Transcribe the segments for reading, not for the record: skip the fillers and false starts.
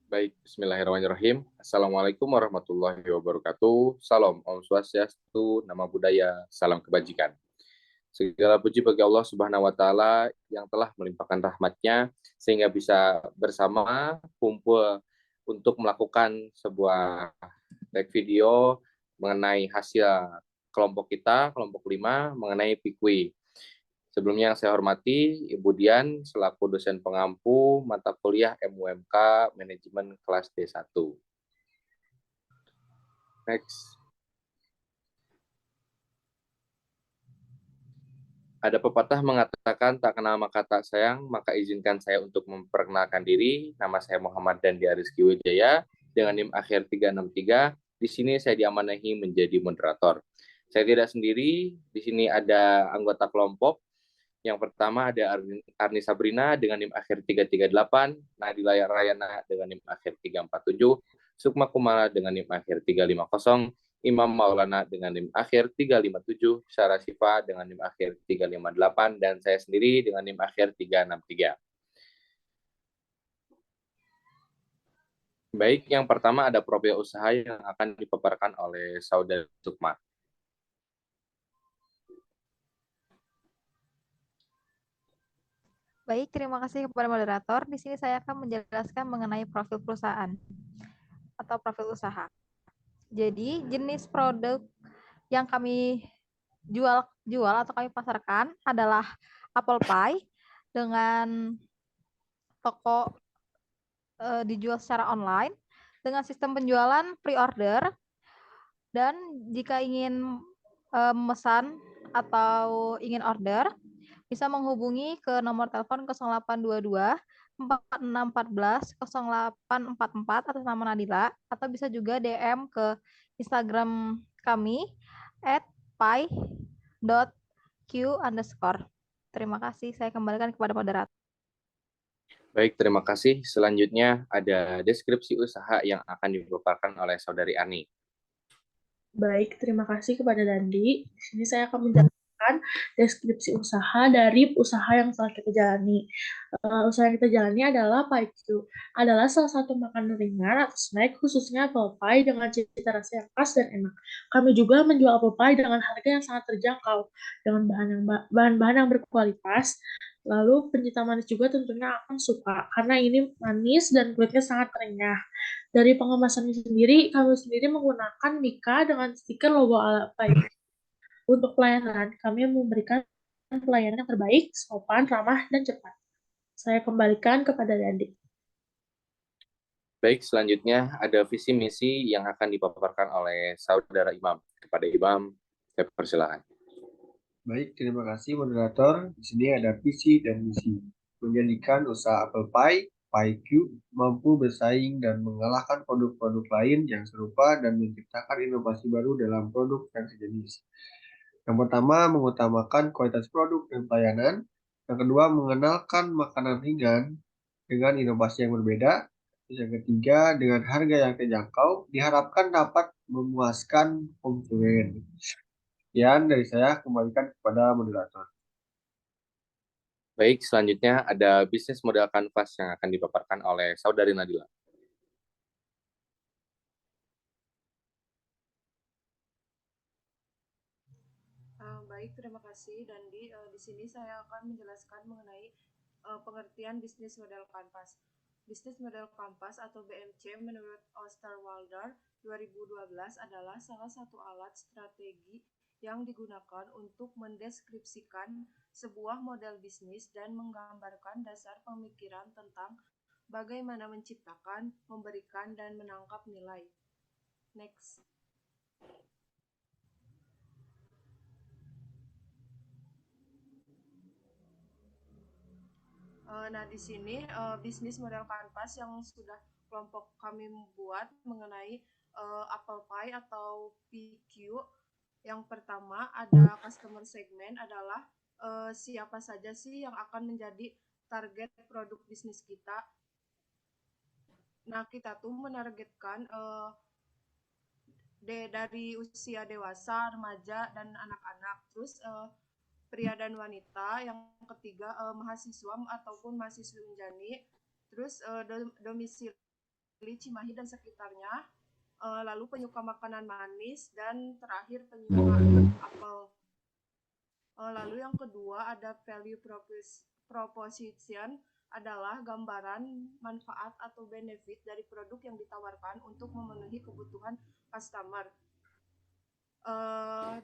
Baik, bismillahirrahmanirrahim. Assalamualaikum warahmatullahi wabarakatuh. Salam, Om Swastiastu, Nama Budaya, Salam Kebajikan. Segala puji bagi Allah Subhanahu wa Ta'ala yang telah melimpahkan rahmatnya sehingga bisa bersama kumpul untuk melakukan sebuah tag video mengenai hasil kelompok kita, kelompok 5, mengenai PIKWI. Sebelumnya yang saya hormati Ibu Dian selaku dosen pengampu mata kuliah MUMK Manajemen kelas D1. Next. Ada pepatah mengatakan tak kenal maka tak sayang, maka izinkan saya untuk memperkenalkan diri. Nama saya Muhammad Dandi Ariski Wijaya dengan NIM akhir 363. Di sini saya diamanahi menjadi moderator. Saya tidak sendiri, di sini ada anggota kelompok. Yang pertama ada Arni Sabrina dengan NIM akhir 338, Nadila Rayana dengan NIM akhir 347, Sukma Kumala dengan NIM akhir 350, Imam Maulana dengan NIM akhir 357, Sarah Sifa dengan NIM akhir 358, dan saya sendiri dengan NIM akhir 363. Baik, yang pertama ada profil usaha yang akan dipaparkan oleh Saudara Sukma. Baik, terima kasih kepada moderator. Di sini saya akan menjelaskan mengenai profil perusahaan atau profil usaha. Jadi, jenis produk yang kami jual atau kami pasarkan adalah apple pie dengan toko dijual secara online dengan sistem penjualan pre-order, dan jika ingin memesan atau ingin order bisa menghubungi ke nomor telepon 0822 4614 0844 atas nama Nadila, atau bisa juga DM ke Instagram kami @pi.q_. Terima kasih, saya kembalikan kepada moderator. Baik, terima kasih. Selanjutnya ada deskripsi usaha yang akan dipaparkan oleh Saudari Ani. Baik, terima kasih kepada Dandi. Di sini saya akan menjelaskan deskripsi usaha dari usaha yang telah kita jalani. Usaha yang kita jalani adalah PaiQ. Adalah salah satu makanan ringan atau snack, khususnya apple pie dengan cita rasa yang khas dan enak. Kami juga menjual apple pie dengan harga yang sangat terjangkau, dengan bahan-bahan yang berkualitas. Lalu pencinta manis juga tentunya akan suka, karena ini manis dan kulitnya sangat renyah. Dari pengemasannya sendiri, kami sendiri menggunakan Mika dengan stiker logo Alpay. Untuk pelayanan, kami memberikan pelayanan yang terbaik, sopan, ramah, dan cepat. Saya kembalikan kepada Dandi. Baik, selanjutnya ada visi misi yang akan dipaparkan oleh Saudara Imam. Kepada Imam, saya persilakan. Baik, terima kasih moderator. Di sini ada visi dan misi. Menjadikan usaha apple pie, PieQ, mampu bersaing dan mengalahkan produk-produk lain yang serupa dan menciptakan inovasi baru dalam produk yang sejenis. Yang pertama, mengutamakan kualitas produk dan pelayanan. Yang kedua, mengenalkan makanan ringan dengan inovasi yang berbeda. Yang ketiga, dengan harga yang terjangkau, diharapkan dapat memuaskan konsumen. Sekian dari saya, kembalikan kepada moderator. Baik, selanjutnya ada bisnis model kanvas yang akan dipaparkan oleh Saudari Nadila. Baik, terima kasih Dandi. Di sini saya akan menjelaskan mengenai pengertian bisnis model kanvas. Bisnis model kanvas atau BMC menurut Osterwalder 2012 adalah salah satu alat strategi yang digunakan untuk mendeskripsikan sebuah model bisnis dan menggambarkan dasar pemikiran tentang bagaimana menciptakan, memberikan, dan menangkap nilai. Next. Nah, di sini bisnis model kanvas yang sudah kelompok kami buat mengenai apple pie atau PQ. Yang pertama ada customer segment adalah siapa saja sih yang akan menjadi target produk bisnis kita. Nah, kita tuh menargetkan dari usia dewasa, remaja, dan anak-anak. Terus pria dan wanita. Yang ketiga mahasiswa ataupun mahasiswi menjani. Terus domisili Cimahi dan sekitarnya, lalu penyuka makanan manis, dan terakhir penyuka apel. Lalu yang kedua ada value proposition, adalah gambaran manfaat atau benefit dari produk yang ditawarkan untuk memenuhi kebutuhan customer.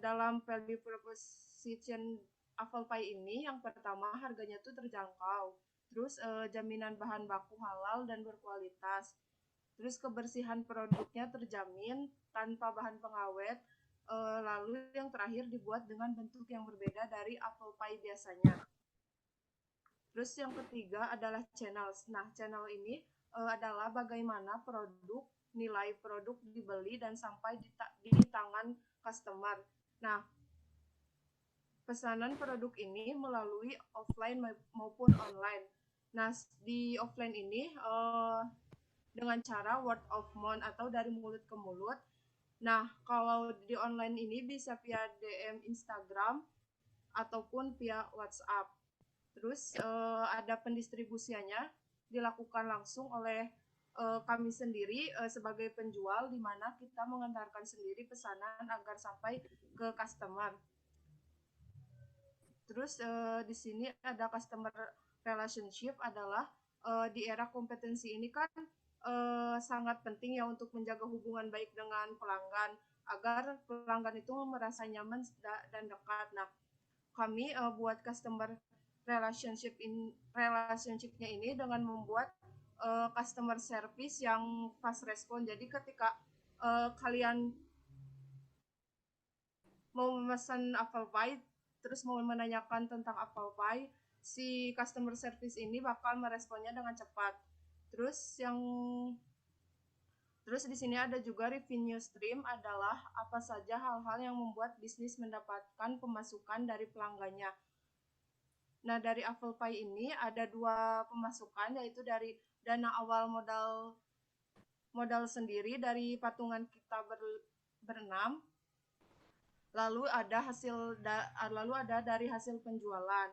Dalam value proposition apple pie ini, yang pertama harganya tuh terjangkau, terus jaminan bahan baku halal dan berkualitas, terus kebersihan produknya terjamin tanpa bahan pengawet, lalu yang terakhir dibuat dengan bentuk yang berbeda dari apple pie biasanya. Terus yang ketiga adalah channels. Nah, channel ini adalah bagaimana nilai produk dibeli dan sampai di tangan customer. Nah, pesanan produk ini melalui offline maupun online. Nah, di offline ini dengan cara word of mouth atau dari mulut ke mulut. Nah, kalau di online ini bisa via DM Instagram ataupun via WhatsApp. Terus ada pendistribusiannya dilakukan langsung oleh kami sendiri sebagai penjual, di mana kita mengantarkan sendiri pesanan agar sampai ke customer. Terus di sini ada customer relationship, adalah di era kompetensi ini kan sangat penting ya untuk menjaga hubungan baik dengan pelanggan agar pelanggan itu merasa nyaman dan dekat. Nah, kami buat customer relationship-nya ini dengan membuat customer service yang fast respon. Jadi ketika kalian mau memesan apple pie, terus mau menanyakan tentang apple pie, si customer service ini bakal meresponnya dengan cepat. Terus di sini ada juga revenue stream, adalah apa saja hal-hal yang membuat bisnis mendapatkan pemasukan dari pelanggannya. Nah, dari apple pie ini ada 2 pemasukan, yaitu dari dana awal modal sendiri dari patungan kita berenam, lalu ada dari hasil penjualan.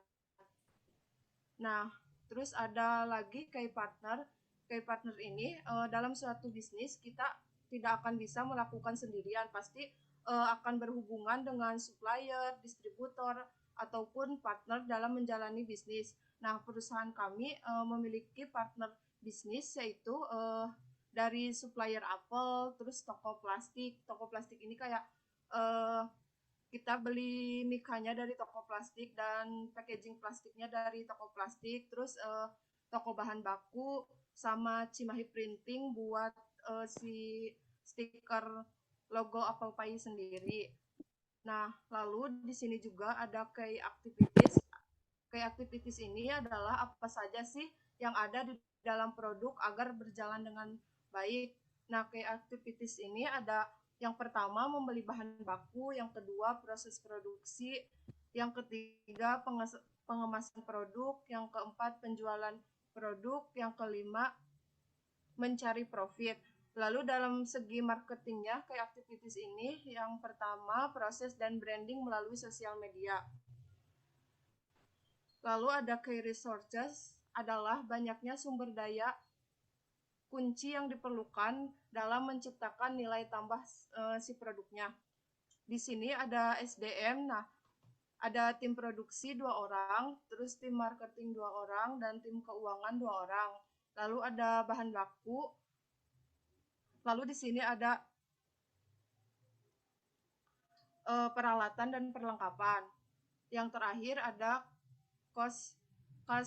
Nah, terus ada lagi key partner. Key partner ini dalam suatu bisnis kita tidak akan bisa melakukan sendirian, pasti akan berhubungan dengan supplier, distributor, ataupun partner dalam menjalani bisnis. Nah, perusahaan kami memiliki partner bisnis, yaitu dari supplier apel, terus toko plastik. Toko plastik ini kayak kita beli mikanya dari toko plastik dan packaging plastiknya dari toko plastik, terus toko bahan baku, sama Cimahi Printing buat si stiker logo apple pie sendiri. Nah, lalu di sini juga ada key activities. Key activities ini adalah apa saja sih yang ada di dalam produk agar berjalan dengan baik. Nah, key activities ini ada yang pertama membeli bahan baku, yang kedua proses produksi, yang ketiga pengemasan produk, yang keempat penjualan produk, yang kelima mencari profit. Lalu dalam segi marketingnya, kayak activities ini, yang pertama proses dan branding melalui sosial media. Lalu ada key resources, adalah banyaknya sumber daya kunci yang diperlukan dalam menciptakan nilai tambah si produknya. Di sini ada SDM, nah ada tim produksi 2 orang, terus tim marketing 2 orang, dan tim keuangan 2 orang. Lalu ada bahan baku. Lalu di sini ada peralatan dan perlengkapan. Yang terakhir ada cost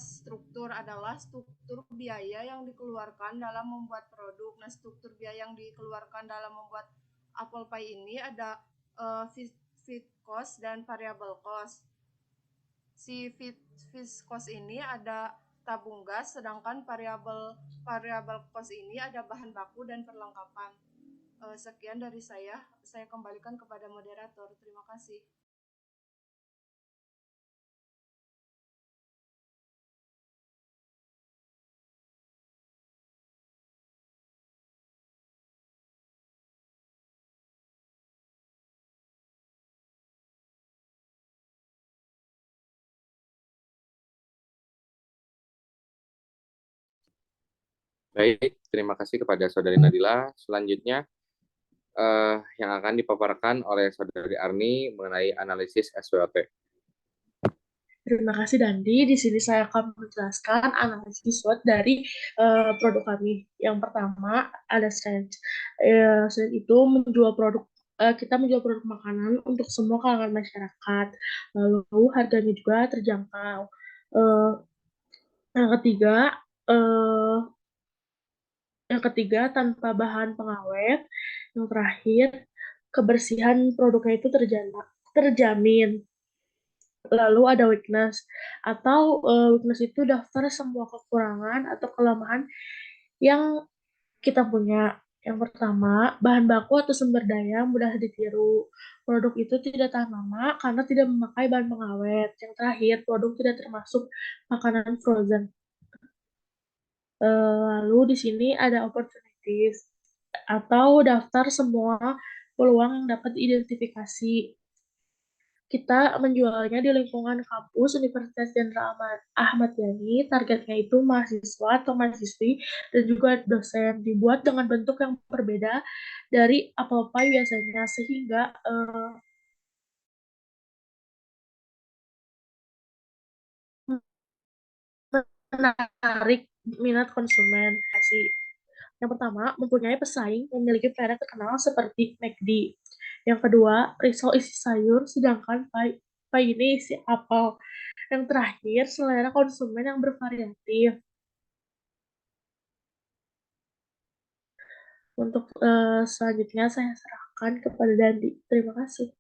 struktur, adalah struktur biaya yang dikeluarkan dalam membuat produk. Nah, struktur biaya yang dikeluarkan dalam membuat apple pie ini ada fixed cost dan variable cost. Si fixed cost ini ada tabung gas, sedangkan variable cost ini ada bahan baku dan perlengkapan. Sekian dari saya kembalikan kepada moderator. Terima kasih. Baik, terima kasih kepada Saudari Nadila. Selanjutnya, yang akan dipaparkan oleh Saudari Arni mengenai analisis SWOT. Terima kasih Dandi. Di sini saya akan menjelaskan analisis SWOT dari produk kami. Yang pertama ada Strange. Strange itu kita menjual produk makanan untuk semua kalangan masyarakat. Lalu harganya juga terjangkau. Eh, yang ketiga, eh, tanpa bahan pengawet. Yang terakhir, kebersihan produknya itu terjamin. Lalu ada weakness, atau weakness itu daftar semua kekurangan atau kelemahan yang kita punya. Yang pertama, bahan baku atau sumber daya mudah ditiru. Produk itu tidak tahan lama karena tidak memakai bahan pengawet. Yang terakhir, produk tidak termasuk makanan frozen. Lalu di sini ada opportunities atau daftar semua peluang yang dapat diidentifikasi. Kita menjualnya di lingkungan kampus Universitas Jenderal Ahmad Yani. Targetnya itu mahasiswa atau mahasiswi dan juga dosen. Dibuat dengan bentuk yang berbeda dari apple pie biasanya, sehingga menarik minat konsumen. Yang pertama, mempunyai pesaing memiliki merek terkenal seperti McD. Yang kedua, risol isi sayur, sedangkan pie ini isi apel. Yang terakhir, selera konsumen yang bervariatif. Untuk selanjutnya saya serahkan kepada Dandi. Terima kasih.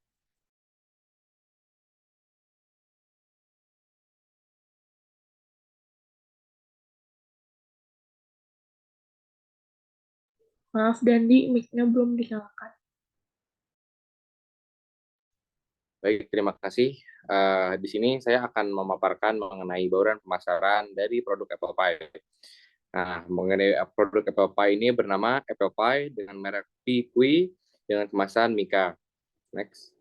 Maaf Dandi, mic-nya belum dinyalakan. Baik, terima kasih. Di sini saya akan memaparkan mengenai bauran pemasaran dari produk Apple Pie. Nah, mengenai produk Apple Pie ini bernama Apple Pie dengan merek Pie dengan kemasan Mika. Next.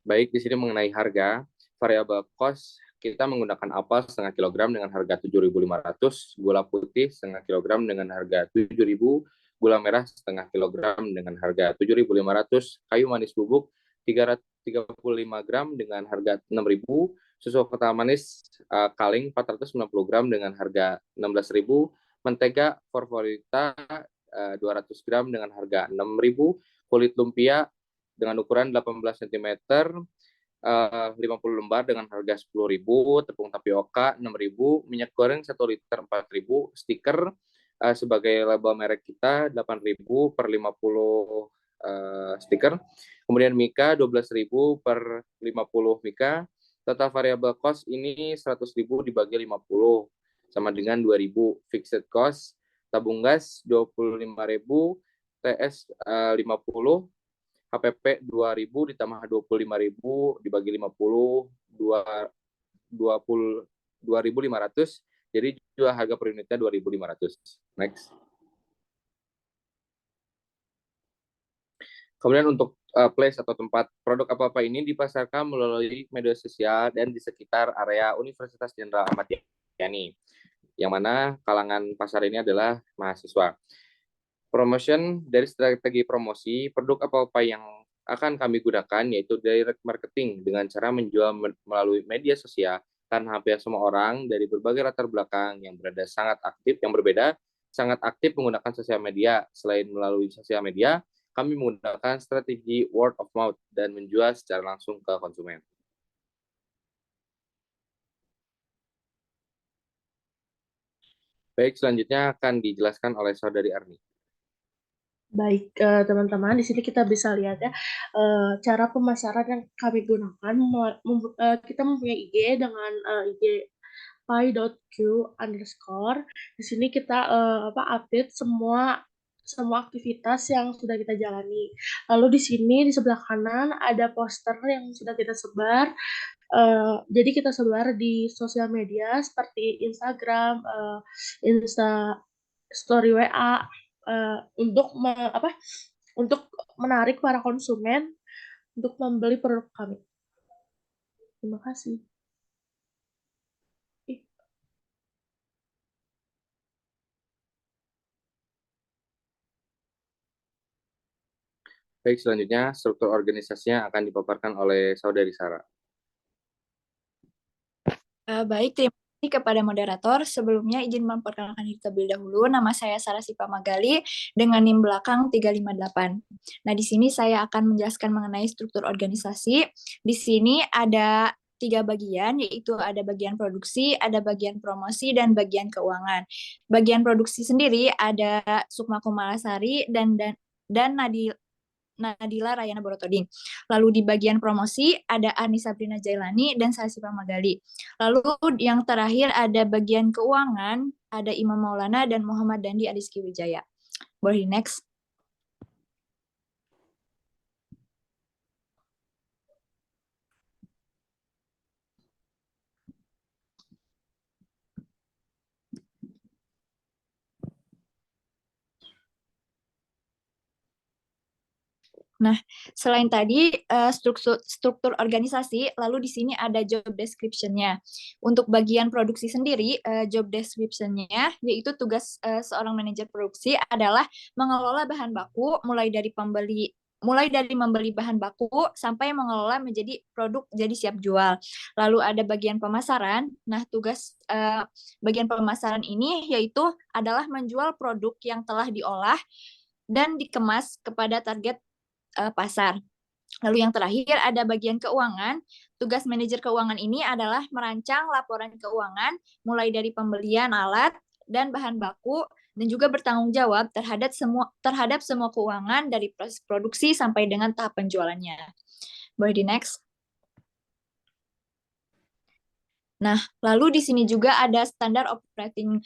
Baik, di sini mengenai harga, variabel cost kita menggunakan apel setengah kilogram dengan harga 7.500, gula putih setengah kilogram dengan harga 7.000, gula merah setengah kilogram dengan harga 7.500, kayu manis bubuk 335 gram dengan harga 6.000, susu kental manis kaleng 490 gram dengan harga 16.000, mentega Forforita 200 gram dengan harga 6.000, kulit lumpia dengan ukuran 18 cm 50 lembar dengan harga 10.000, tepung tapioka 6.000, minyak goreng 1 liter 4.000, stiker sebagai label merek kita 8.000 per 50 stiker. Kemudian Mika 12.000 per 50 Mika. Total variable cost ini 100.000 dibagi 50 sama dengan 2.000. Fixed cost tabung gas 25.000, TS 50, HPP 2.000 ditambah 25.000 dibagi 50, 2.500. Jadi jual harga per unitnya 2.500. Next. Kemudian untuk place atau tempat produk apa-apa ini dipasarkan melalui media sosial dan di sekitar area Universitas Jenderal Ahmad Yani, yang mana kalangan pasar ini adalah mahasiswa. Promotion dari strategi promosi produk apa-apa yang akan kami gunakan yaitu direct marketing dengan cara menjual melalui media sosial, karena hampir semua orang dari berbagai latar belakang yang berbeda sangat aktif menggunakan sosial media. Selain melalui sosial media, kami menggunakan strategi word of mouth dan menjual secara langsung ke konsumen. Baik, selanjutnya akan dijelaskan oleh Saudari Arni. Baik, teman-teman, di sini kita bisa lihat ya cara pemasaran yang kami gunakan. Kita mempunyai IG dengan IG pi.q_. Di sini kita update semua aktivitas yang sudah kita jalani. Lalu di sini di sebelah kanan ada poster yang sudah kita sebar. Jadi kita sebar di sosial media seperti Instagram, Insta Story WA, untuk untuk menarik para konsumen untuk membeli produk kami. Terima kasih. Baik, selanjutnya struktur organisasinya akan dipaparkan oleh Saudari Sarah. Baik, terima kasih kepada moderator. Sebelumnya izin memperkenalkan diri terlebih dahulu. Nama saya Sarah Sipa Magali dengan NIM belakang 358. Nah, di sini saya akan menjelaskan mengenai struktur organisasi. Di sini ada 3 bagian, yaitu ada bagian produksi, ada bagian promosi, dan bagian keuangan. Bagian produksi sendiri ada Sukma Kumalasari dan Nadila Rayana Borotoding. Lalu di bagian promosi ada Ani Sabrina Jailani dan Sasipa Magali. Lalu yang terakhir ada bagian keuangan, ada Imam Maulana dan Muhammad Dandi Adiski Wijaya. Boleh next. Nah, selain tadi struktur organisasi, lalu di sini ada job description-nya. Untuk bagian produksi sendiri, job description-nya yaitu tugas seorang manajer produksi adalah mengelola bahan baku mulai dari membeli bahan baku sampai mengelola menjadi produk jadi siap jual. Lalu ada bagian pemasaran. Nah, tugas bagian pemasaran ini yaitu adalah menjual produk yang telah diolah dan dikemas kepada target pasar. Lalu yang terakhir ada bagian keuangan. Tugas manajer keuangan ini adalah merancang laporan keuangan mulai dari pembelian alat dan bahan baku dan juga bertanggung jawab terhadap semua keuangan dari proses produksi sampai dengan tahap penjualannya. Boleh di next. Nah, lalu di sini juga ada standar operating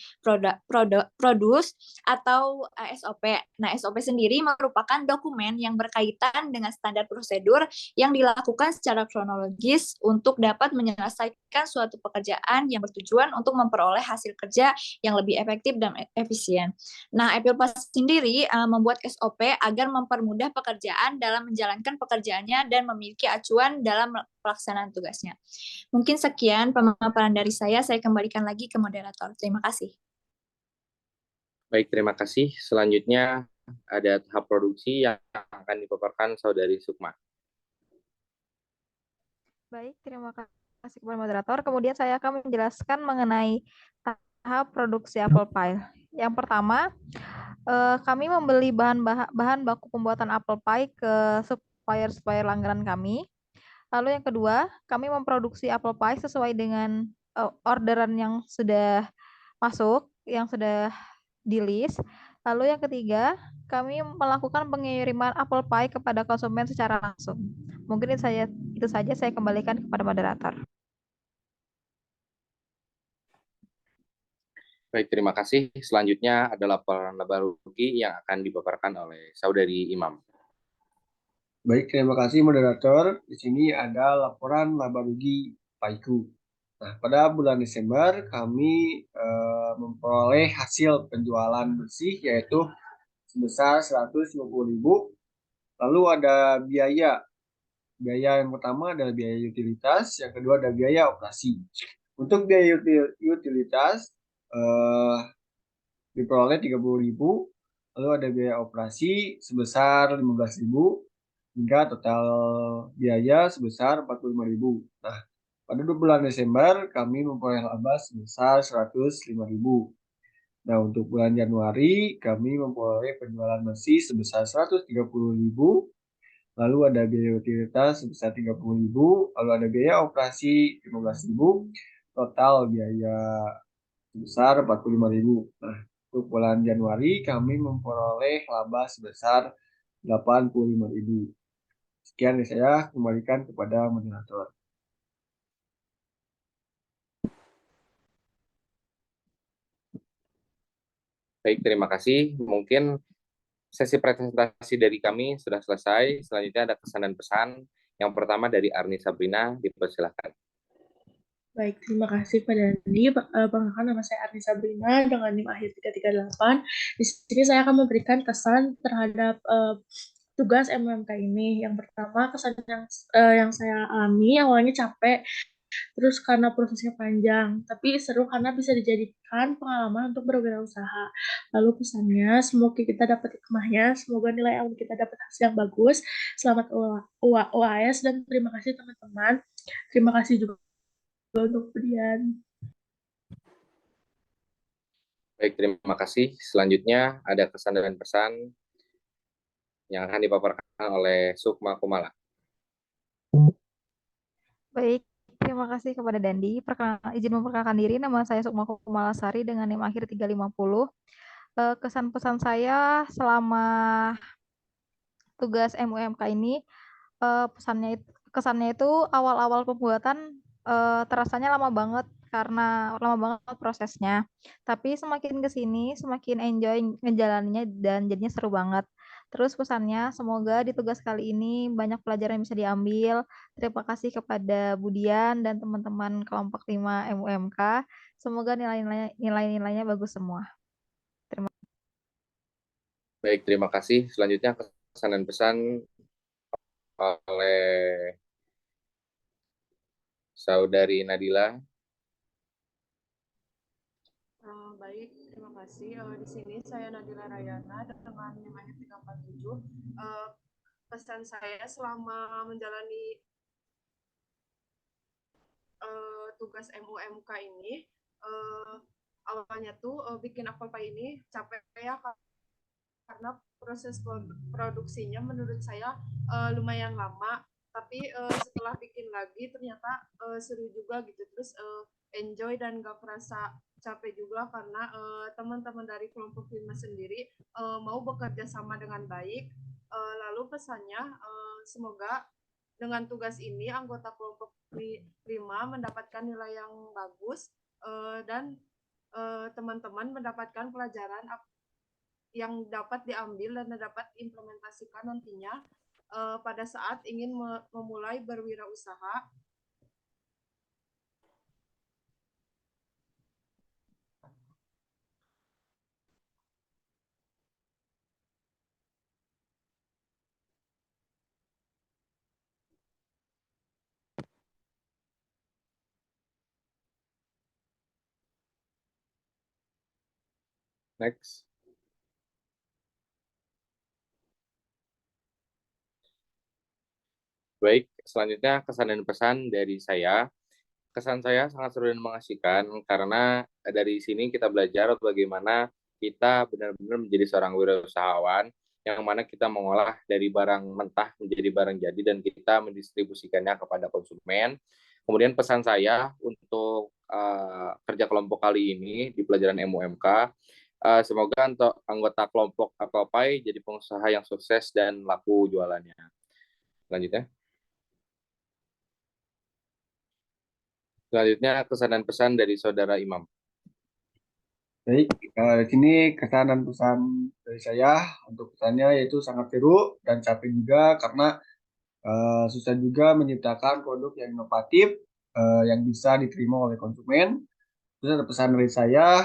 produce atau SOP. Nah, SOP sendiri merupakan dokumen yang berkaitan dengan standar prosedur yang dilakukan secara kronologis untuk dapat menyelesaikan suatu pekerjaan yang bertujuan untuk memperoleh hasil kerja yang lebih efektif dan efisien. Nah, Epilpas sendiri membuat SOP agar mempermudah pekerjaan dalam menjalankan pekerjaannya dan memiliki acuan dalam pelaksanaan tugasnya. Mungkin sekian pemaparan dari saya kembalikan lagi ke moderator. Terima kasih. Baik, terima kasih. Selanjutnya ada tahap produksi yang akan dipaparkan Saudari Sukma. Baik, terima kasih kepada moderator. Kemudian saya akan menjelaskan mengenai tahap produksi apple pie. Yang pertama, kami membeli bahan baku pembuatan apple pie ke supplier langganan kami. Lalu yang kedua, kami memproduksi apple pie sesuai dengan orderan yang sudah masuk, yang sudah di list. Lalu yang ketiga, kami melakukan pengiriman apple pie kepada konsumen secara langsung. Mungkin itu saja saya kembalikan kepada moderator. Baik, terima kasih. Selanjutnya ada laporan laba rugi yang akan dipaparkan oleh Saudari Imam. Baik, terima kasih moderator. Di sini ada laporan laba rugi PAIQ. Nah, pada bulan Desember kami memperoleh hasil penjualan bersih yaitu sebesar 150.000. Lalu ada biaya. Biaya yang pertama adalah biaya utilitas, yang kedua ada biaya operasi. Untuk biaya utilitas diperoleh 30.000, lalu ada biaya operasi sebesar 15.000, hingga total biaya sebesar 45.000. Nah, pada bulan Desember kami memperoleh laba sebesar 105.000. Nah, untuk bulan Januari kami memperoleh penjualan bersih sebesar 130.000, lalu ada biaya utilitas sebesar 30.000, lalu ada biaya operasi 15.000, total biaya sebesar 45.000. Nah, untuk bulan Januari kami memperoleh laba sebesar 85.000. Sekian dari saya, kembalikan kepada moderator. Baik, terima kasih. Mungkin sesi presentasi dari kami sudah selesai. Selanjutnya ada kesan dan pesan. Yang pertama dari Arni Sabrina, dipersilakan. Baik, terima kasih Pak Dandi. Perkenalkan nama saya Arni Sabrina dengan NIM akhir 338. Di sini saya akan memberikan kesan terhadap tugas MMK ini. Yang pertama, kesan yang saya alami awalnya capek, terus karena prosesnya panjang, tapi seru karena bisa dijadikan pengalaman untuk berwirausaha. Lalu pesannya, semoga kita dapat hikmahnya, semoga nilai awal kita dapat hasil yang bagus. Selamat UAS dan terima kasih teman-teman. Terima kasih juga untuk Brian. Baik, terima kasih. Selanjutnya ada kesan dan pesan yang akan dipaparkan oleh Sukma Kumala. Baik, terima kasih kepada Dandi. Izin memperkenalkan diri, nama saya Sukma Kumalasari dengan NIM akhir 350. Kesan pesan saya selama tugas MUMK ini, kesannya itu awal-awal pembuatan terasanya lama banget karena lama banget prosesnya. Tapi semakin ke sini semakin enjoy ngejalaninnya dan jadinya seru banget. Terus pesannya semoga di tugas kali ini banyak pelajaran yang bisa diambil. Terima kasih kepada Budian dan teman-teman kelompok 5 MUMK. Semoga nilai-nilainya bagus semua. Baik, terima kasih. Selanjutnya kesan dan pesan oleh Saudari Nadila. Baik, terima kasih. Di sini saya Nadila Rayana dengan NIM 347. Pesan saya selama menjalani tugas MUMK ini, awalnya tuh bikin apple pie ini capek ya, karena proses produksinya menurut saya lumayan lama, tapi setelah bikin lagi ternyata seru juga gitu, terus enjoy dan gak kerasa capek juga karena teman-teman dari kelompok 5 sendiri mau bekerja sama dengan baik. Lalu pesannya semoga dengan tugas ini anggota kelompok 5 mendapatkan nilai yang bagus dan teman-teman mendapatkan pelajaran yang dapat diambil dan dapat implementasikan nantinya pada saat ingin memulai berwirausaha. Next. Baik, selanjutnya kesan dan pesan dari saya. Kesan saya sangat seru dan mengasihkan karena dari sini kita belajar bagaimana kita benar-benar menjadi seorang wirausahawan yang mana kita mengolah dari barang mentah menjadi barang jadi dan kita mendistribusikannya kepada konsumen. Kemudian pesan saya untuk kerja kelompok kali ini di pelajaran MUMK, semoga untuk anggota kelompok Apple Pie jadi pengusaha yang sukses dan laku jualannya. Selanjutnya. Selanjutnya kesan dan pesan dari Saudara Imam. Baik, di sini kesan dan pesan dari saya. Untuk pesannya yaitu sangat seru dan capek juga karena susah juga menciptakan produk yang inovatif yang bisa diterima oleh konsumen. Terus ada pesan dari saya,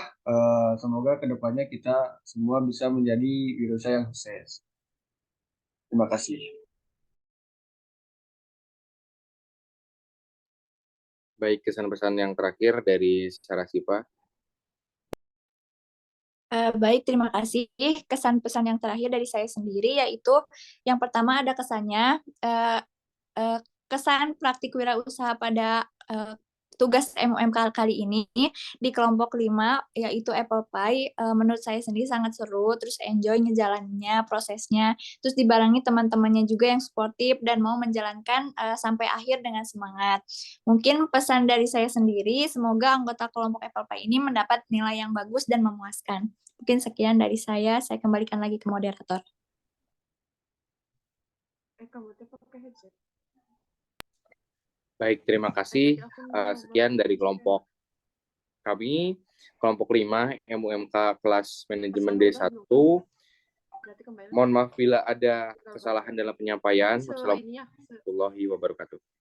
semoga kedepannya kita semua bisa menjadi wirausaha yang sukses. Terima kasih. Baik, kesan pesan yang terakhir dari Sarah Sipa. Baik, terima kasih. Kesan pesan yang terakhir dari saya sendiri yaitu yang pertama ada kesannya kesan praktik wirausaha pada tugas MUMK kali ini di kelompok 5 yaitu Apple Pie, menurut saya sendiri sangat seru, terus enjoy ngejalaninnya, prosesnya, terus dibarengi teman-temannya juga yang sportif dan mau menjalankan sampai akhir dengan semangat. Mungkin pesan dari saya sendiri, semoga anggota kelompok Apple Pie ini mendapat nilai yang bagus dan memuaskan. Mungkin sekian dari saya kembalikan lagi ke moderator. Kamu tuh pakai headset. Baik, terima kasih. Sekian dari kelompok kami, kelompok 5 MUMK kelas manajemen D1. Mohon maaf bila ada kesalahan dalam penyampaian. Wassalamualaikum warahmatullahi wabarakatuh.